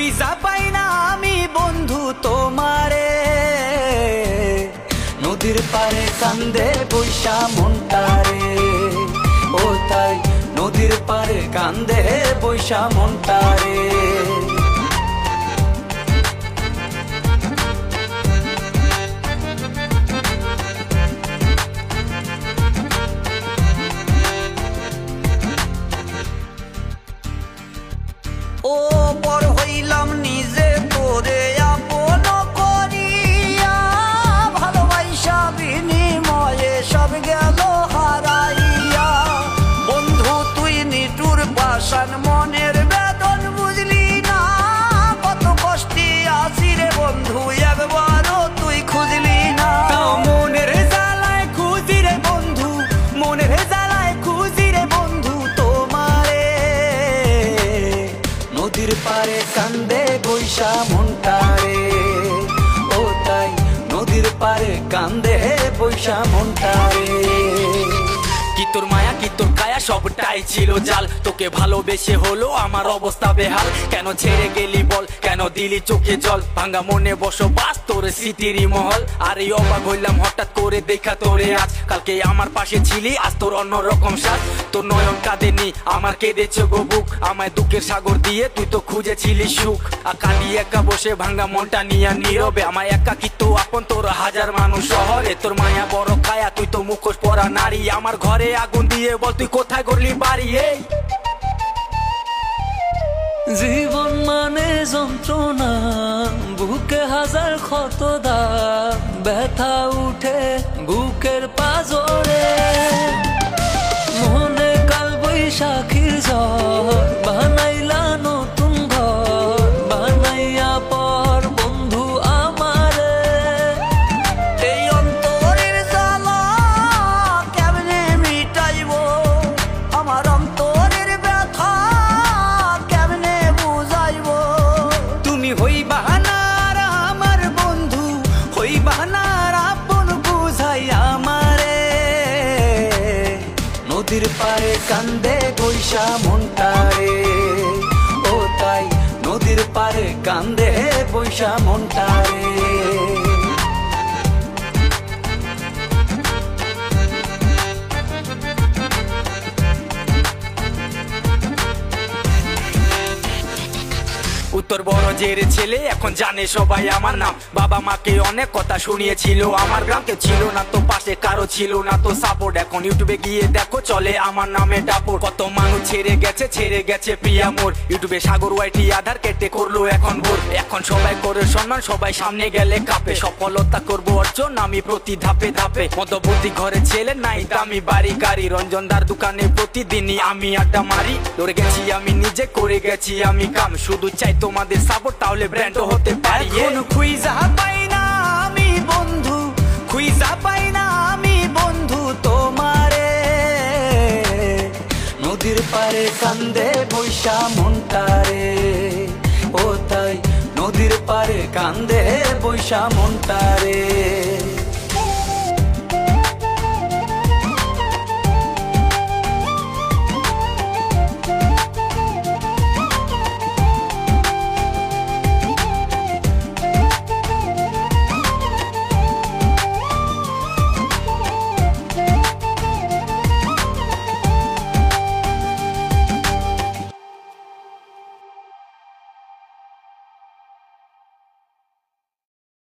খুঁজা পাই না আমি বন্ধু তোমারে, নদীর পারে কান্দে বৈশা মনটারে। ও তাই নদীর পারে কান্দে বৈশা মনটারে। ও পর হইলাম নিজে তোরে আপন করিয়া, ভালোবাসা বিনিময়ে সব গেল হারাইয়া। বন্ধু তুই নিটুর পাষাণ মনের বেদন বুঝলি না, কত কষ্টে আছি রে বন্ধু একবারও তুই খুঁজলি না। মনের জ্বালায় খুঁজি রে বন্ধু, মনের জ্বালায় খুঁজি রে বন্ধু তোমারে, নদীর পারে কান্দে বৈশা মনটারে। ও তাই নদীর পারে কান্দে বৈশা মনটারে। কি তোর মায়া কি তোর কায়া সবটাই ছিল জাল, তোকে ভালোবেসে হলো আমার অবস্থা বেহাল। কেন ছেড়ে গেলি বল, কেন দিলি চোখে জল, ভাঙা মনে বসবাস তোর স্মৃতিরই মহল। আর এই অবাক হইলাম হঠাৎ করে দেখা তোরে আজ, কালকে আমার পাশে ছিলি আজ তোর অন্যরকম সাজ। তোর নয়ন কাঁদেনি আমার কেঁদেছে গো বুক, আমায় দুঃখের সাগর দিয়ে তুই তো খুঁজেছিলি সুখ। আর কাঁদি একা বসে ভাঙা মনটা নিয়ে নীরবে, আমায় একাকিত্ব আপন তোর হাজার মানুষ শহরে। তোর মায়া বড় কায়া তুই তো মুখোশ পরা নারী, আমার ঘরে আগুন দিয়ে বল তুই কোথায় করলি বাড়ি। এই জীবন মানে যন্ত্রণা, বুকে হাজার ক্ষত দাগ, ব্যথা উঠে বুকের পাজরে। মনে কাল বৈশাখীর ঝড় বানাইলা নতুন ঘর, বানাইয়া পর বন্ধু আমারে। এই অন্তরের জ্বালা কেমনে মিটাইব, আমার অন্তরের ব্যথা কেমনে বুঝাইব। তুমি হইবা না আর আমার বন্ধু, হইবা না আর আপন বুঝাই আমারে, নদীর পারে কান্দে বৈশা মনটারে। ও তাই নদীর পারে কান্দে বৈশা মনটারে। উত্তর বড় জের ছেলে এখন জানে সবাই আমার নাম, বাবা মাকে অনেক কথা শুনিয়েছিল আমার গ্রাম। কেউ ছিল না তো পাশে, কারো ছিল না তো সাপোর্ট, এখন ইউটিউবে গিয়ে দেখো চলে আমার নামে ডাপোর। কত মানুষ ছেড়ে গেছে প্রিয়া মোর, ইউটিউবে সাগর ওয়াইটি আধার কেটে করলো এখন ভোর। এখন সবাই করে সম্মান, সবাই সামনে গেলে কাঁপে, সফলতা করবো অর্জন আমি প্রতি ধাপে ধাপে। মধ্যবর্তী ঘরে ছেলে নাই দামি বাড়ি গাড়ি, রঞ্জনদার দোকানে প্রতিদিনই আমি আড্ডা মারি। ধরে গেছি আমি নিজে, করে গেছি আমি কাম, শুধু চাই তোমাদের সাপোর্ট তাহলে ব্র্যান্ডও হতে পারি। এখন খুঁজা পাই না আমি বন্ধু, খুঁজা পাই না আমি বন্ধু তোমারে, নদীর পারে কান্দে বৈশা মনটারে। ও তাই নদীর পারে কান্দে বৈশা মনটারে।